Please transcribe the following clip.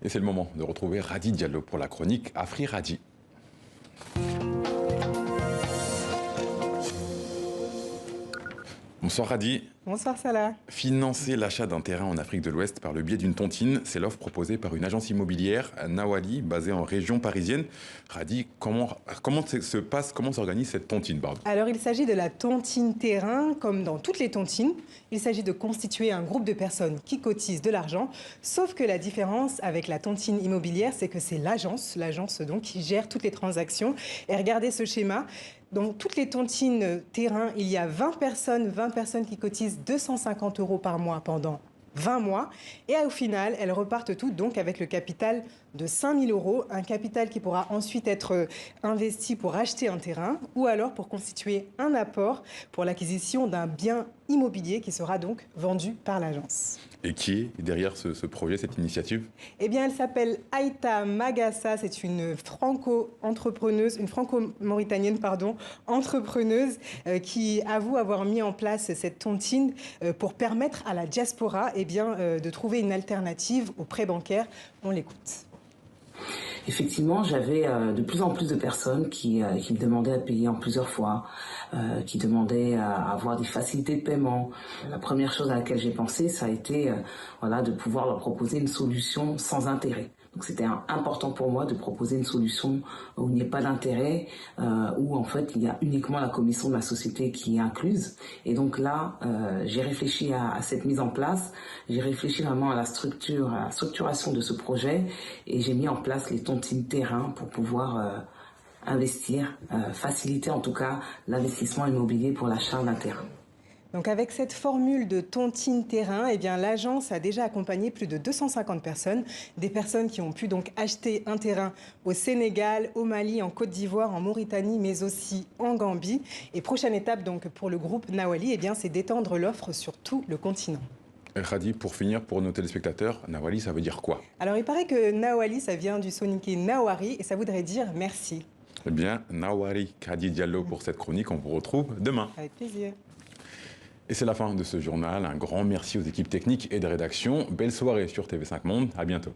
Et c'est le moment de retrouver Radi Diallo pour la chronique Afri Radi. Bonsoir Radi. Bonsoir Salah. Financer l'achat d'un terrain en Afrique de l'Ouest par le biais d'une tontine, c'est l'offre proposée par une agence immobilière, Nawali, basée en région parisienne. Radi, comment s'organise cette tontine, pardon? Alors il s'agit de la tontine terrain, comme dans toutes les tontines. Il s'agit de constituer un groupe de personnes qui cotisent de l'argent, sauf que la différence avec la tontine immobilière, c'est que c'est l'agence donc qui gère toutes les transactions. Et regardez ce schéma. Dans toutes les tontines terrain, il y a 20 personnes qui cotisent 250 € par mois pendant 20 mois. Et au final, elles repartent toutes donc avec le capital de 5 000 €, un capital qui pourra ensuite être investi pour acheter un terrain ou alors pour constituer un apport pour l'acquisition d'un bien immobilier qui sera donc vendu par l'agence. Et qui est derrière ce projet, cette initiative? Eh bien, elle s'appelle Aïta Magassa. C'est une franco-entrepreneuse, une franco-mauritanienne, entrepreneuse qui avoue avoir mis en place cette tontine pour permettre à la diaspora de trouver une alternative aux prêts bancaires. On l'écoute. Effectivement, j'avais de plus en plus de personnes qui me demandaient à payer en plusieurs fois, qui demandaient à avoir des facilités de paiement. La première chose à laquelle j'ai pensé, ça a été de pouvoir leur proposer une solution sans intérêt. Donc c'était important pour moi de proposer une solution où il n'y ait pas d'intérêt, où en fait il y a uniquement la commission de la société qui est incluse. Et donc là, j'ai réfléchi à cette mise en place, j'ai réfléchi vraiment à la structuration de ce projet et j'ai mis en place les tontines terrain pour pouvoir investir, faciliter en tout cas l'investissement immobilier pour l'achat d'un terrain. Donc avec cette formule de tontine terrain, l'agence a déjà accompagné plus de 250 personnes, des personnes qui ont pu donc acheter un terrain au Sénégal, au Mali, en Côte d'Ivoire, en Mauritanie, mais aussi en Gambie. Et prochaine étape donc pour le groupe Nawali, c'est d'étendre l'offre sur tout le continent. Radi, pour finir, pour nos téléspectateurs, Nawali, ça veut dire quoi? Alors il paraît que Nawali, ça vient du soninké Nawari et ça voudrait dire merci. Eh bien, Nawari, Radi Diallo pour cette chronique, on vous retrouve demain. Avec plaisir. Et c'est la fin de ce journal. Un grand merci aux équipes techniques et de rédaction. Belle soirée sur TV5 Monde. À bientôt.